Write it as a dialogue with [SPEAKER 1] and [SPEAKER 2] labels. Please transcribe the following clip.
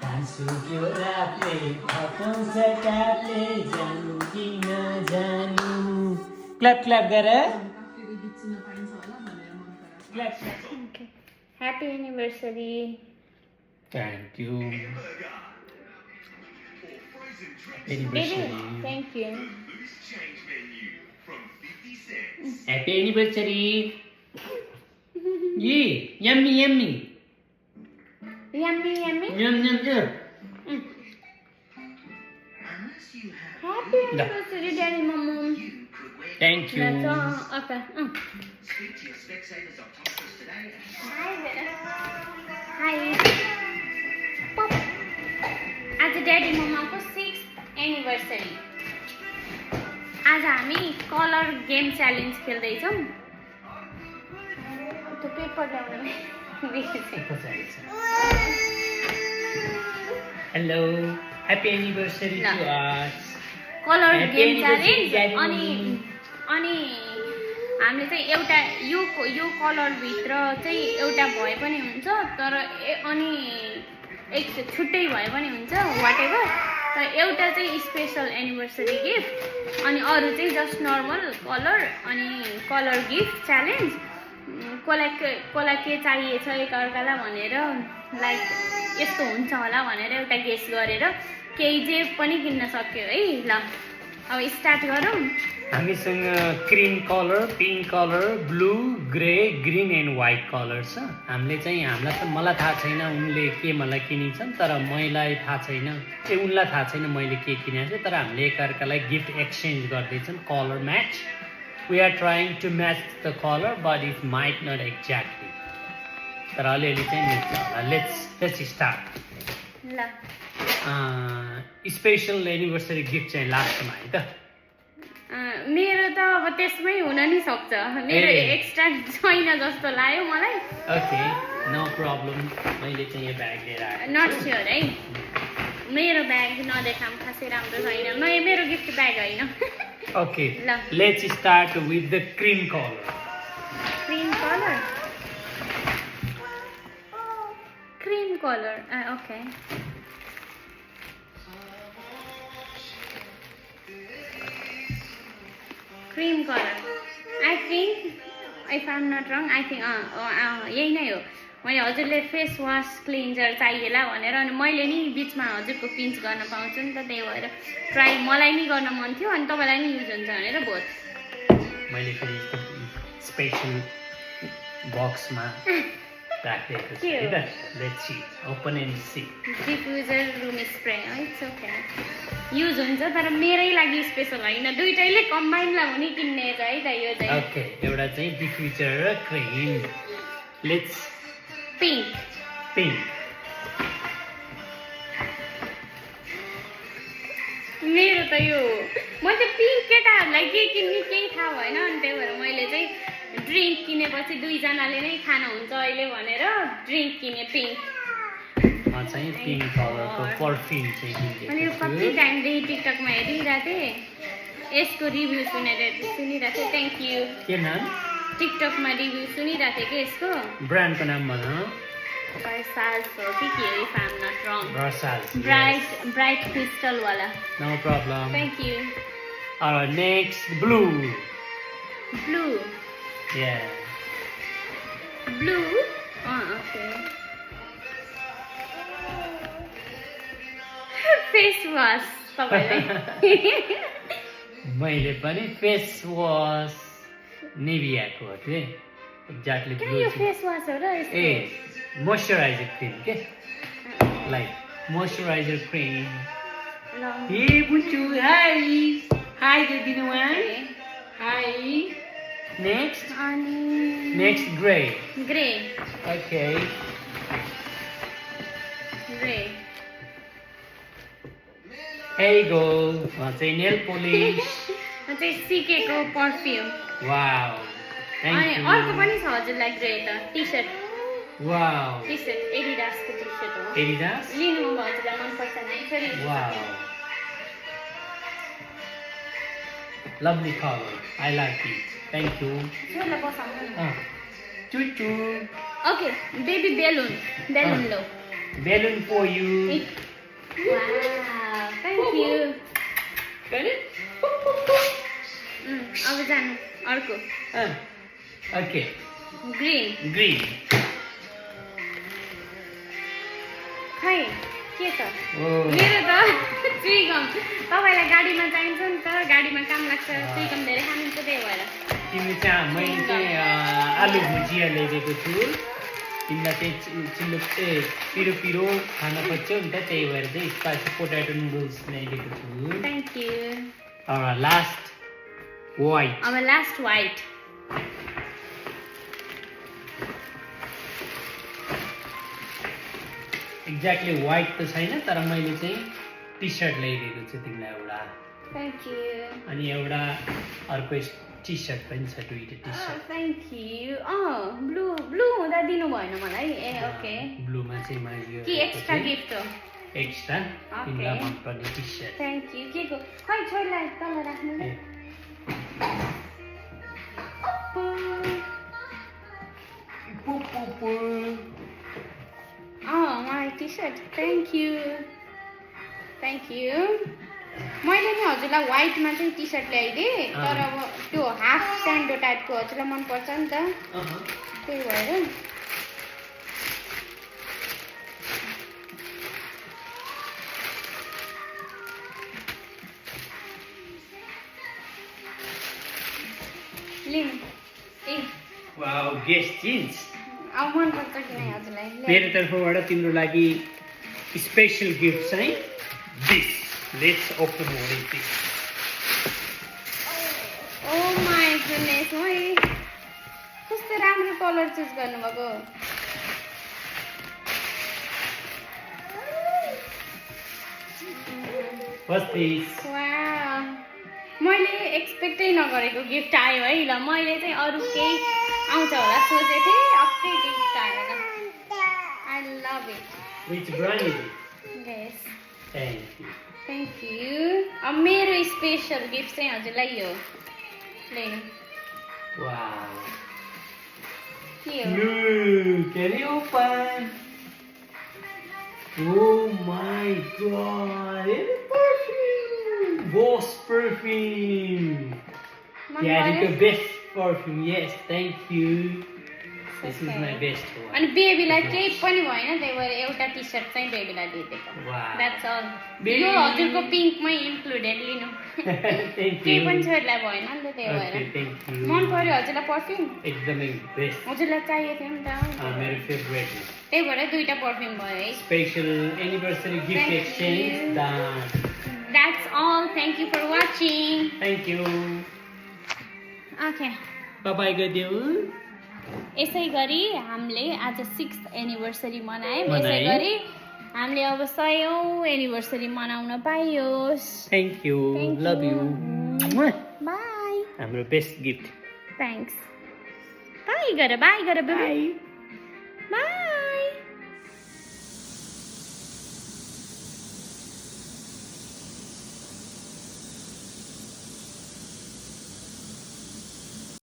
[SPEAKER 1] धान्छु त्यो रातले हटाउँछ कापले जानु कि नजानु क्ल्याप क्ल्याप गर clap clap
[SPEAKER 2] Okay. Happy anniversary.
[SPEAKER 1] Thank you
[SPEAKER 2] Baby, thank you.
[SPEAKER 1] Happy anniversary यी यम्मी यम्मी
[SPEAKER 2] Yummy, yummy.
[SPEAKER 1] यम यम यम
[SPEAKER 2] Happy anniversary, Daddy, Mom.
[SPEAKER 1] Thank you
[SPEAKER 2] That's all. Okay. Hi. Pop. आज Daddy, Mama को 6th anniversary. आज हामी colour game challenge खेल्दैछौँ त्यो paper ल्याउन
[SPEAKER 1] hello happy anniversary to us
[SPEAKER 2] colour
[SPEAKER 1] Happy
[SPEAKER 2] game
[SPEAKER 1] anniversary,
[SPEAKER 2] challenge
[SPEAKER 1] Daddy.
[SPEAKER 2] अनि हामीले चाहिँ एउटा यो कलरभित्र चाहिँ एउटा भए पनि हुन्छ तर अनि एक छुट्टै भए पनि हुन्छ वाटेभर तर एउटा चाहिँ स्पेसल एनिभर्सरी गिफ्ट अनि अरू चाहिँ जस्ट नर्मल कलर अनि कलर गिफ्ट च्यालेन्ज कसलाई के चाहिएछ एकअर्कालाई भनेर लाइक यस्तो हुन्छ होला भनेर एउटा गेस गरेर केही जे पनि किन्न सक्यो है ल अब स्टार्ट गरौँ
[SPEAKER 1] हामीसँग cream colour pink colour blue grey green and white colour छ हामीले चाहिँ मलाई थाहा छैन उनले के मलाई किनिन्छन् तर मलाई थाहा छैन उनलाई थाहा छैन मैले के किनेको छु तर हामीले एकअर्कालाई गिफ्ट एक्सचेन्ज गर्दैछौँ colour match we are trying to match the colour but it might not exactly तर अलिअलि चाहिँ मिल्छ होला लेट्स स्टार्ट
[SPEAKER 2] ल
[SPEAKER 1] स्पेसल एनिभर्सरी गिफ्ट चाहिँ लास्टमा है त
[SPEAKER 2] मेरो त अब त्यसमै हुन नि सक्छ मेरो एक्स्ट्रा छैन जस्तो लाग्यो मलाई
[SPEAKER 1] ओके नो प्रब्लम मैले चाहिँ यो ब्याग लिएर आएँ
[SPEAKER 2] नट स्योर है मेरो ब्याग नदेखाम खासै राम्रो छैन मेरो गिफ्ट ब्याग होइन
[SPEAKER 1] ओके
[SPEAKER 2] ल।
[SPEAKER 1] Let's start with the cream colour
[SPEAKER 2] cream colour okay cream colour I think if um not रङ आई थिङ्क यही नै हो मैले हजुरले फेस वास क्लिन्जर चाहिएला भनेर अनि मैले नि बिचमा हजुरको पिन्च गर्न पाउँछु नि त त्यही भएर ट्राई मलाई नि गर्न मन थियो अनि तपाईँलाई नि युज हुन्छ भनेर भोट
[SPEAKER 1] मैले फेरि स्पेसल बक्समा राखेको छु है त let's see open and see
[SPEAKER 2] diffuser room spray it's okay use हुन्छ तर मेरै लागि स्पेसल होइन दुइटैले कम्बाइनलाई हुने किन्ने छ है त यो चाहिँ
[SPEAKER 1] ओके एउटा चाहिँ डिफ्युजर र क्रिम लेट्स
[SPEAKER 2] पिङ्क
[SPEAKER 1] पिङ्क
[SPEAKER 2] मेरो त यो म चाहिँ पिङ्क केटाहरूलाई के किन्ने केही थाहा भएन अनि त्यही भएर मैले चाहिँ ड्रिङ्क किनेपछि दुईजनाले नै खानुहुन्छ अहिले भनेर ड्रिङ्क किने पिङ्क
[SPEAKER 1] चाहिँ पिङ्क कलरको पर्फ्युम चाहिँ
[SPEAKER 2] अनि यो कति
[SPEAKER 1] किनेको छु
[SPEAKER 2] टाइमदेखि टिकटकमा हेरिरहेको थिएँ यसको रिभ्यू सुनिरहेको थिएँ थ्याङ्क यू
[SPEAKER 1] के नाम
[SPEAKER 2] टिकटकमा रिभ्यू सुनिरहेको थिएँ कि यसको
[SPEAKER 1] ब्रान्डको नाम भन
[SPEAKER 2] Versace हो कि के हो if I'm not wrong.
[SPEAKER 1] Versace
[SPEAKER 2] Bright crystal वाला.
[SPEAKER 1] no problem
[SPEAKER 2] Thank you.
[SPEAKER 1] next blue
[SPEAKER 2] Blue.
[SPEAKER 1] yeah
[SPEAKER 2] Blue? Okay. Face wash तपाईँलाई.
[SPEAKER 1] मैले पनि फेस वास निभियाको हो त्यो एक्ज्याक्टली
[SPEAKER 2] के यो फेस वास हो र
[SPEAKER 1] ए मोइस्चराइजर क्रिम के लाइक मोइस्चराइजर क्रिम ए बुन्चु हाई हाई दिदिनु हाई नेक्स्ट
[SPEAKER 2] अनि
[SPEAKER 1] next grey
[SPEAKER 2] grey
[SPEAKER 1] okay
[SPEAKER 2] grey
[SPEAKER 1] Here you go. चाहिँ नेल पोलिस
[SPEAKER 2] चाहिँ सिकेको पर्फ्युम
[SPEAKER 1] वाउ थ्याङ्क
[SPEAKER 2] अनि
[SPEAKER 1] यू
[SPEAKER 2] अर्को पनि छ हजुरलाई ग्रे त टी सर्ट
[SPEAKER 1] वाउ
[SPEAKER 2] एडिडासको टी सर्ट हो
[SPEAKER 1] एडिडास
[SPEAKER 2] लिनु अब हजुरलाई मनपर्छ भने फेरि
[SPEAKER 1] wow lovely color I like it thank you
[SPEAKER 2] छोरीलाई बसाउनु न
[SPEAKER 1] चुचु
[SPEAKER 2] ओके बेबी बेलुन लो
[SPEAKER 1] Balloon for you.
[SPEAKER 2] Wow, thank you. अब जानु अर्को
[SPEAKER 1] Okay.
[SPEAKER 2] Green
[SPEAKER 1] Green.
[SPEAKER 2] खै के छ
[SPEAKER 1] Oh.
[SPEAKER 2] मेरो त चुइगम तपाईँलाई गाडीमा चाहिन्छ नि त गाडीमा काम लाग्छ चुइगम धेरै खानुहुन्छ त्यही भएर
[SPEAKER 1] तिमी चाहिँ मैले चाहिँ आलु भुजिया ल्याइदिएको छु तिमीलाई चाहिँ चिल्लो पिरो पिरो खान खोज्छौ नि त त्यही भएर चाहिँ स्पाइसी पोट्याटो नुडल्स ल्याइदिएको छु
[SPEAKER 2] थ्याङ्क यू
[SPEAKER 1] लास्ट वाइट
[SPEAKER 2] अब लास्ट वाइट
[SPEAKER 1] एक्ज्याक्टली वाइट त छैन तर मैले चाहिँ टी सर्ट ल्याइदिएको छु तिमीलाई एउटा
[SPEAKER 2] थ्याङ्क यू
[SPEAKER 1] अनि एउटा अर्को टी सर्ट पनि छ दुईवटा T shirt
[SPEAKER 2] thank you blue blue हुँदा दिनु भएन मलाई ए ओके
[SPEAKER 1] ब्लूमा चाहिँ मैले
[SPEAKER 2] कि एक्स्ट्रा गिफ्ट हो
[SPEAKER 1] एक्स्ट्रा तिमीलाई मनपर्ने टी सर्ट
[SPEAKER 2] थ्याङ्क यू के को खै छोरीलाई तल राख्नु न मलाई टी सर्ट थ्याङ्क यू मैले नि हजुरलाई व्हाइटमा चाहिँ टी सर्ट ल्याइदिएँ तर अब त्यो हाफ स्यान्डो टाइपको हजुरलाई मनपर्छ नि त त्यही भएर लिनु ए
[SPEAKER 1] वाउ गेस्ट जिन्स
[SPEAKER 2] अब मनपर्छ कि नै हजुरलाई
[SPEAKER 1] मेरो तर्फबाट तिम्रो लागि स्पेसल गिफ्ट चाहिँ this let's open what is this
[SPEAKER 2] oh my goodness है कस्तो राम्रो कलर चुज गर्नुभएको
[SPEAKER 1] what's this
[SPEAKER 2] वाह मैले एक्सपेक्टै नगरेको गिफ्ट आयो है ल मैले चाहिँ अरू केही आउँछ होला सोचेको थिएँ अर्कै गिफ्ट आयो ल I love it
[SPEAKER 1] which brand is it
[SPEAKER 2] yes
[SPEAKER 1] thank you
[SPEAKER 2] thank you अब मेरो स्पेसल गिफ्ट चाहिँ हजुरलाई यो लिनु
[SPEAKER 1] wow
[SPEAKER 2] के हो
[SPEAKER 1] look can you open oh my god it's perfume Boss perfume yeah it's the best perfume yes thank you this is my best one
[SPEAKER 2] अनि बेबीलाई केही पनि भएन त्यही भएर एउटा टी सर्ट चाहिँ बेबीलाई दिइदिएको
[SPEAKER 1] wow
[SPEAKER 2] द्याट्स अल
[SPEAKER 1] Baby.
[SPEAKER 2] यो हजुरको पिङ्कमै इन्क्लुडेड लिनु
[SPEAKER 1] thank
[SPEAKER 2] केही
[SPEAKER 1] you
[SPEAKER 2] पनि छोरीलाई भएन नि त त्यही
[SPEAKER 1] okay
[SPEAKER 2] भएर
[SPEAKER 1] thank you
[SPEAKER 2] मन पर्यो हजुरलाई पर्फ्युम
[SPEAKER 1] एकदमै बेस्ट
[SPEAKER 2] हजुरलाई चाहिएको थियो नि त
[SPEAKER 1] मेरो फेभरेट
[SPEAKER 2] त्यही भएर दुईटा पर्फ्युम भयो है
[SPEAKER 1] special anniversary gift
[SPEAKER 2] Thank
[SPEAKER 1] exchange
[SPEAKER 2] you.
[SPEAKER 1] done
[SPEAKER 2] that's all thank you for watching
[SPEAKER 1] thank you
[SPEAKER 2] okay
[SPEAKER 1] bye bye गरिदेऊ
[SPEAKER 2] यसै गरी हामीले आज 6th एनिभर्सरी मनायौँ यसै
[SPEAKER 1] मनायौँ।
[SPEAKER 2] गरी हामीले अब 100औँ एनिभर्सरी मनाउन पाइयोस्
[SPEAKER 1] thank you
[SPEAKER 2] Thank
[SPEAKER 1] love
[SPEAKER 2] you.
[SPEAKER 1] you Mwah.
[SPEAKER 2] By
[SPEAKER 1] हाम्रो बेस्ट गिफ्ट
[SPEAKER 2] थ्याङ्क्स बाई गर बाई
[SPEAKER 1] bye
[SPEAKER 2] बाई